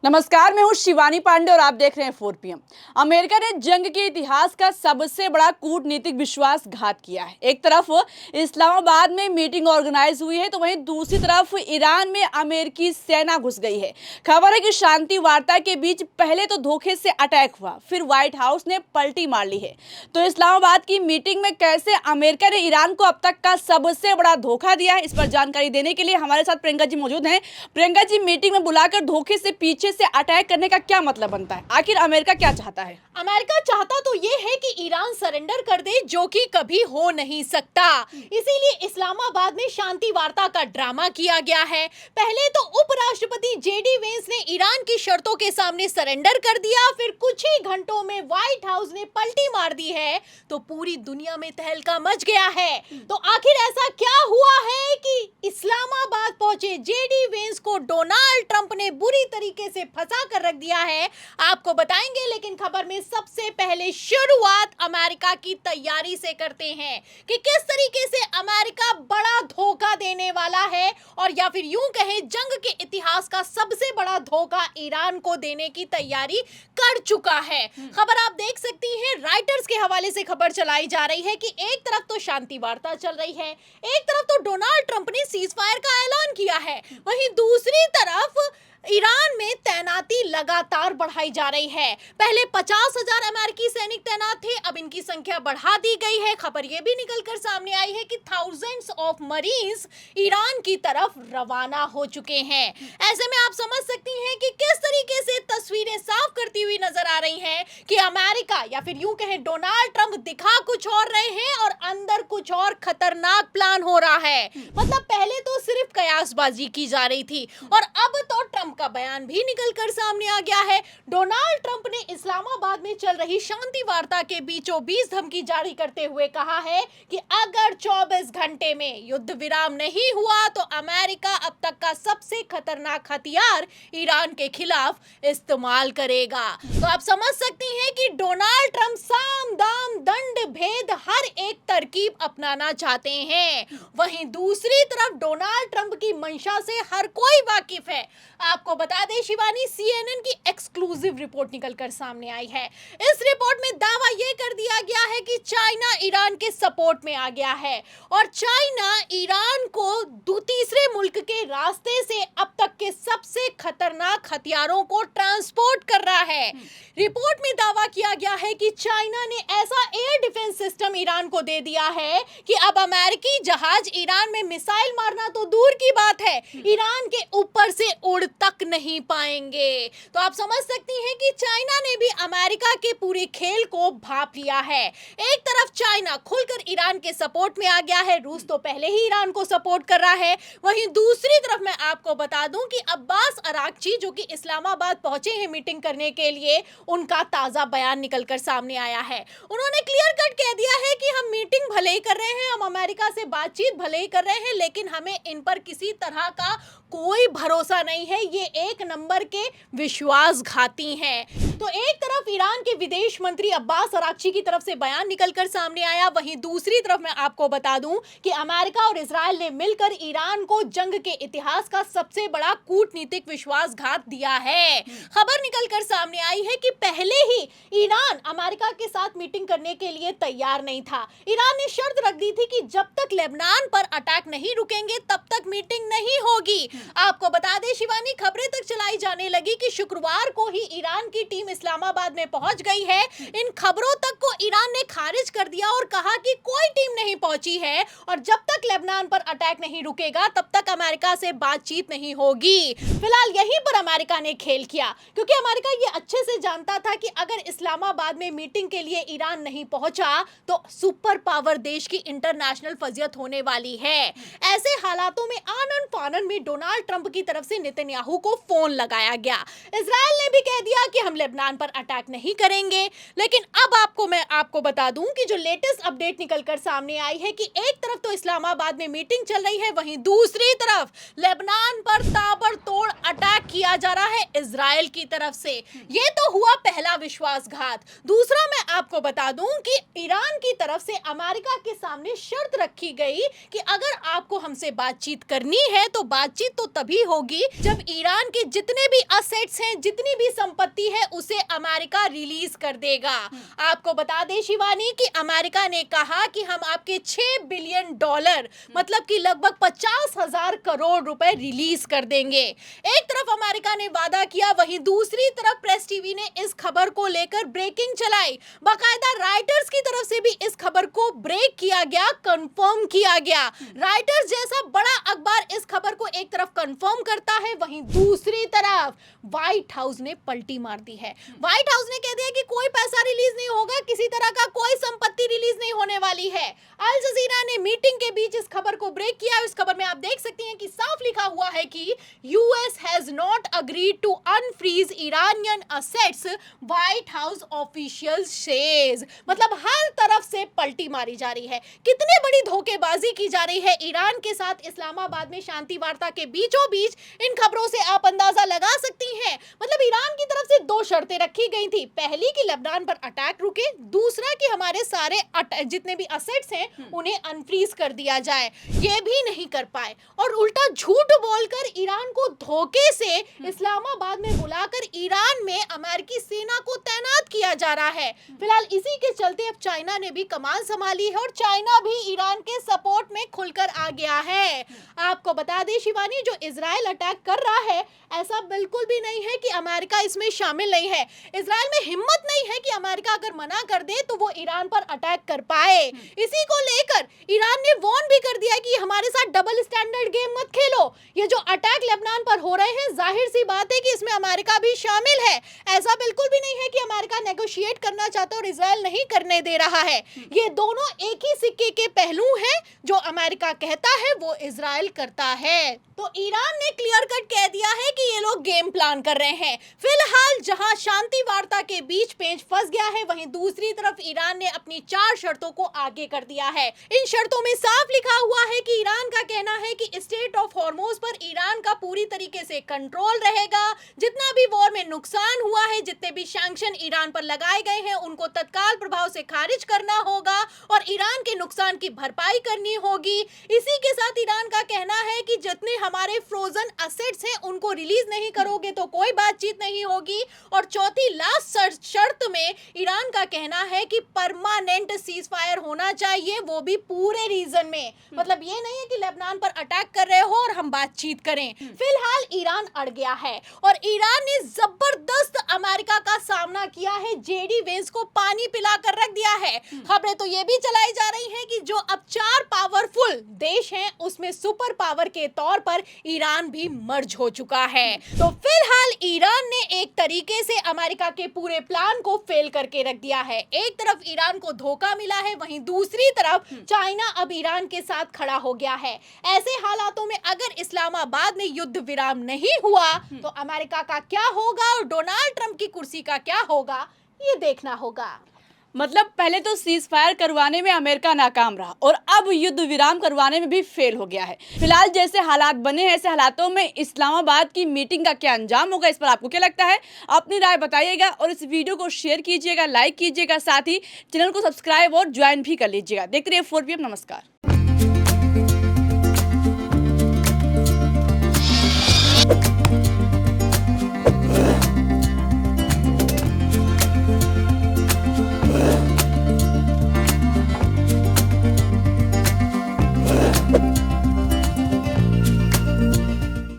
नमस्कार, मैं हूं शिवानी पांडे और आप देख रहे हैं 4 PM। अमेरिका ने जंग के इतिहास का सबसे बड़ा कूटनीतिक विश्वासघात किया है। एक तरफ इस्लामाबाद में मीटिंग ऑर्गेनाइज हुई है, तो वहीं दूसरी तरफ ईरान में अमेरिकी सेना घुस गई है। खबर है कि शांति वार्ता के बीच पहले तो धोखे से अटैक हुआ, फिर व्हाइट हाउस ने पलटी मार ली है। तो इस्लामाबाद की मीटिंग में कैसे अमेरिका ने ईरान को अब तक का सबसे बड़ा धोखा दिया है, इस पर जानकारी देने के लिए हमारे साथ प्रियंका जी मौजूद हैं। प्रियंका जी, मीटिंग में बुलाकर धोखे से पीछे से अटैक करने का क्या मतलब बनता है? आखिर अमेरिका क्या चाहता है? अमेरिका चाहता तो ये है कि ईरान सरेंडर कर दे, जो कि कभी हो नहीं सकता। इसीलिए इस्लामाबाद में शांति वार्ता का ड्रामा किया गया है। पहले तो उपराष्ट्रपति जेडी वेंस ने ईरान की शर्तों के सामने सरेंडर कर दिया, फिर कुछ ही घंटों में व्हाइट हाउस ने पलटी मार दी है, तो पूरी दुनिया में तहलका मच गया है। तो आखिर ऐसा क्या हुआ है कि इस्लामाबाद पहुंचे जेडी वेंस को डोनाल्ड ट्रंप ने बुरी तरीके से फंसा कर रख दिया है, आपको बताएंगे। लेकिन खबर में सबसे पहले शुरुआत अमेरिका की तैयारी से करते हैं कि किस तरीके से अमेरिका बड़ा धोखा देने वाला है, और या फिर यूं कहें जंग के इतिहास का सबसे बड़ा धोखा ईरान को देने की तैयारी कर चुका है। खबर आप देख सकती हैं, राइटर्स के हवाले से खबर चलाई जा रही है कि एक तरफ तो शांति वार्ता चल रही है, एक तरफ तो डोनाल्ड ट्रंप ने सीज फायर का ऐलान किया है, वहीं दूसरी तरफ ईरान में तैनाती लगातार बढ़ाई जा रही है। पहले 50,000 अमेरिकी सैनिक तैनात थे, अब इनकी संख्या बढ़ा दी गई है। खबर यह भी निकलकर सामने आई है कि थाउजेंड्स ऑफ मरीन्स ईरान की तरफ रवाना हो चुके हैं। ऐसे में आप समझ सकती हैं कि किस तरीके से तस्वीरें साफ करती हुई नजर आ रही हैं कि अमेरिका या फिर यूं कहें डोनाल्ड ट्रंप दिखा कुछ और रहे हैं और अंदर कुछ और खतरनाक प्लान हो रहा है। मतलब पहले तो सिर्फ कयासबाजी की जा रही थी, और अब तो ट्रंप का बयान भी निकलकर सामने आ गया है। डोनाल्ड ट्रंप ने इस्लामाबाद में चल रही शांति वार्ता के बीचों बीच धमकी जारी करते हुए कहा है कि अगर 24 घंटे में युद्ध विराम नहीं हुआ तो अमेरिका अब तक का सबसे खतरनाक हथियार ईरान के खिलाफ इस्तेमाल करेगा। तो आप समझ सकती हैं कि डोनाल्ड ट्रंप साम दाम दंड भेद हर एक तरकीब अपनाना चाहते हैं। वहीं दूसरी तरफ डोनाल्ड ट्रंप की मंशा से हर कोई वाकिफ है। आपको बता दें शिवानी, CNN की एक्सक्लूसिव रिपोर्ट निकलकर सामने आई है। इस रिपोर्ट में दावा यह कर दिया गया है कि चाइना ईरान के सपोर्ट में आ गया है, और चाइना ईरान को तीसरे मुल्क के रास्ते से अब तक के सबसे खतरनाक हथियारों को ट्रांसपोर्ट कर रहा है। रिपोर्ट में दावा किया गया है कि चाइना ने ऐसा एयर डिफेंस सिस्टम ईरान को दे दिया है कि अब अमेरिकी जहाज ईरान में मिसाइल मारना तो दूर की बात है, ईरान के ऊपर से उड़ तक नहीं पाएंगे। तो आप समझ सकती हैं कि चाइना ने भी अमेरिका के पूरे खेल को भांप लिया है। एक तरफ चाइना खुलकर ईरान के सपोर्ट में आ गया है, रूस तो पहले ही ईरान को सपोर्ट कर रहा है। वहीं दूसरी तरफ मैं आपको बता दूं कि अब्बास अराक्ची जो कि इस्लामाबाद पहुंचे हैं मीटिंग करने के लिए, उनका ताजा बयान निकलकर सामने आया है। उन्होंने क्लियर कट कह दिया है कि हम मीटिंग भले ही कर रहे हैं, हम अमेरिका से बातचीत भले ही कर रहे हैं, लेकिन हमें इन पर किसी तरह का कोई भरोसा नहीं है, ये एक नंबर के विश्वासघाती हैं। तो एक तरफ ईरान के विदेश मंत्री अब्बास अराक्ची की तरफ से बयान निकलकर सामने आया, वहीं दूसरी तरफ मैं आपको बता दूं कि अमेरिका और इजराइल ने मिलकर ईरान को जंग के इतिहास का सबसे बड़ा कूटनीतिक विश्वासघात दिया है। खबर निकलकर सामने आई है कि पहले ही ईरान अमेरिका के साथ मीटिंग करने के लिए तैयार नहीं था। ईरान ने शर्त रख दी थी कि जब तक लेबनान पर अटैक नहीं रुकेंगे तब तक मीटिंग नहीं होगी। आपको बता दें शिवानी, खबरें तक चलाई जाने लगी कि शुक्रवार को ही ईरान की टीम इस्लामाबाद में पहुंच गई है। इन खबरों तक को ईरान ने खारिज कर दिया और कहा कि कोई टीम नहीं पहुंची है, और जब तक लेबनान पर अटैक नहीं रुकेगा तब तक अमेरिका से बातचीत नहीं होगी। फिलहाल यहीं पर अमेरिका ने खेल किया, क्योंकि अमेरिका ये अच्छे से जानता था कि अगर इस्लामाबाद में मीटिंग के लिए ईरान नहीं पहुंचा तो सुपर पावर देश की इंटरनेशनल फजियत होने वाली है। ऐसे हालातों में आनन फानन में डोनाल्ड ट्रंप की तरफ से नेतन्याहू को फोन लगाया गया। इजराइल ने भी कह दिया कि हम लेबनान पर अटैक नहीं करेंगे। लेकिन अब मैं आपको बता दूं कि जो लेटेस्ट अपडेट निकलकर सामने आई है कि एक तरफ तो इस्लामाबाद में मीटिंग चल रही है, वहीं दूसरी तरफ लेबनान पर ताबड़तोड़ अटैक किया जा रहा है इजराइल की तरफ से। ये तो हुआ पहला विश्वासघात। दूसरा मैं आपको बता दूं कि ईरान की तरफ से अमेरिका के सामने शर्त रखी गई कि अगर आपको हमसे बातचीत करनी है तो बातचीत तो तभी होगी जब ईरान के जितने भी असेट्स हैं, जितनी भी संपत्ति है, उसे अमेरिका रिलीज कर देगा। आपको बता दें शिवानी कि अमेरिका ने कहा कि हम आपके $6 बिलियन मतलब कि लगभग 50,000 करोड़ रुपए रिलीज कर देंगे। एक तरफ अमेरिका ने वादा किया, वहीं दूसरी तरफ प्रेस टीवी ने इस खबर को लेकर ब्रेकिंग चलाई। बाकायदा राइटर्स की तरफ से भी इस खबर को ब्रेक किया गया, कंफर्म किया गया। राइटर्स जैसा बड़ा अखबार इस खबर को एक तरफ कंफर्म करता है, वहीं दूसरी तरफ व्हाइट हाउस ने पलटी मार दी है। व्हाइट हाउस ने कह दिया कि कोई पैसा रिलीज नहीं होगा, किसी तरह का कोई संपत्ति रिलीज नहीं होने वाली है। अल जजीरा ने मीटिंग के बीच इस खबर को ब्रेक किया। इस खबर में आप देख सकते हैं कि साफ लिखा हुआ है कि US has not agreed to unfreeze Iranian assets, White House official says. मतलब हर तरफ से पलटी मारी जा रही है। कितनी बड़ी धोखेबाजी की जा रही है ईरान के साथ इस्लामाबाद में शांति वार्ता के बीचों बीच। इन खबरों से आप अंदाजा लगा सकती हैं। मतलब ईरान की तरफ से दो शर्तें रखी गई थी। पहली कि लेबनान पर अटैक रुके, दूसरा कि हमारे सारे जितने भी असेट्स हैं उन्हें अनफ्रीज कर दिया जाए। ये भी नहीं कर पाए और उल्टा झूठ बोलकर ईरान को धोखे से इस्लामाबाद में बुलाकर ईरान में अमेरिकी सेना को तैनात किया जा रहा है। फिलहाल इसी के चलते अब चाइना ने भी कमान संभाली है और चाइना भी ईरान के सपोर्ट में खुलकर आ गया है। आपको बता दें शिवानी, जो इजराइल अटैक कर रहा है ऐसा बिल्कुल भी नहीं है कि अमेरिका इसमें शामिल नहीं है। इजराइल में हिम्मत नहीं है कि अमेरिका अगर मना कर दे तो वो ईरान पर अटैक कर पाए। इसी को लेकर ईरान ने वार्न भी कर दिया कि हमारे साथ डबल स्टैंडर्ड गेम मत खेलो। ये जो अटैक लेबनान पर हो रहे हैं, जाहिर सी बात है कि इसमें अमेरिका भी शामिल है। ऐसा बिल्कुल भी नहीं है कि अमेरिका नेगोशिएट करना चाहता और इजराइल नहीं करने दे रहा है। ये दोनों एक ही सिक्के के पहलू हैं। जो अमेरिका कहता है वो इजराइल करता है। तो ईरान ने क्लियर कट कह दिया है कि ये लोग गेम प्लान कर रहे हैं। फिलहाल जहां शांति वार्ता के बीच पेंच फंस गया है, वहीं दूसरी तरफ ईरान ने अपनी 4 शर्तों को आगे कर दिया है। इन शर्तों में साफ लिखा हुआ है कि ईरान का कहना है कि स्टेट ऑफ हॉर्मोज पर ईरान का पूरी तरीके से कंट्रोल रहेगा। जितना भी वॉर में नुकसान हुआ है, जितने भी सैंक्शन ईरान पर लगाए गए हैं, उनको तत्काल प्रभाव से खारिज करना होगा और ईरान के नुकसान की भरपाई करनी होगी। इसी के साथ ईरान का कहना है कि जितने हमारे फ्रोजन असेट्स हैं उनको रिलीज नहीं करोगे तो कोई बातचीत नहीं होगी। और चौथी लास्ट शर्त में ईरान का कहना है कि परमानेंट सीज फायर होना चाहिए, वो भी पूरे रीजन में। मतलब ये नहीं है कि लेबनान पर अटैक कर रहे हो और हम बातचीत करें। फिलहाल ईरान अड़ गया है और ईरान ने जबरदस्त अमेरिका का सामना किया है। जेडी वेंस को पानी पिलाकर रख दिया है। खबरें तो ये भी चलाई जा रही हैं कि जो अब 4 पावरफुल देश हैं उसमें सुपर पावर के तौर पर ईरान भी मर्ज हो चुका है। तो फिलहाल ईरान ने एक तरीके से अमेरिका के पूरे प्लान को फेल करके रख दिया है। एक तरफ ईरान को धोखा मिला है, वहीं दूसरी तरफ चाइना अब ईरान के साथ खड़ा हो गया है। ऐसे हालातों में अगर इस्लामाबाद में युद्ध विराम नहीं हुआ तो अमेरिका का क्या होगा और डोनाल्ड ट्रंप की कुर्सी का क्या होगा, ये देखना होगा। मतलब पहले तो सीज फायर करवाने में अमेरिका नाकाम रहा और अब युद्ध विराम करवाने में भी फेल हो गया है। फिलहाल जैसे हालात बने हैं, ऐसे हालातों में इस्लामाबाद की मीटिंग का क्या अंजाम होगा, इस पर आपको क्या लगता है? अपनी राय बताइएगा और इस वीडियो को शेयर कीजिएगा, लाइक कीजिएगा, साथ ही चैनल को सब्सक्राइब और ज्वाइन भी कर लीजिएगा। देखते रहिए 4PM। नमस्कार।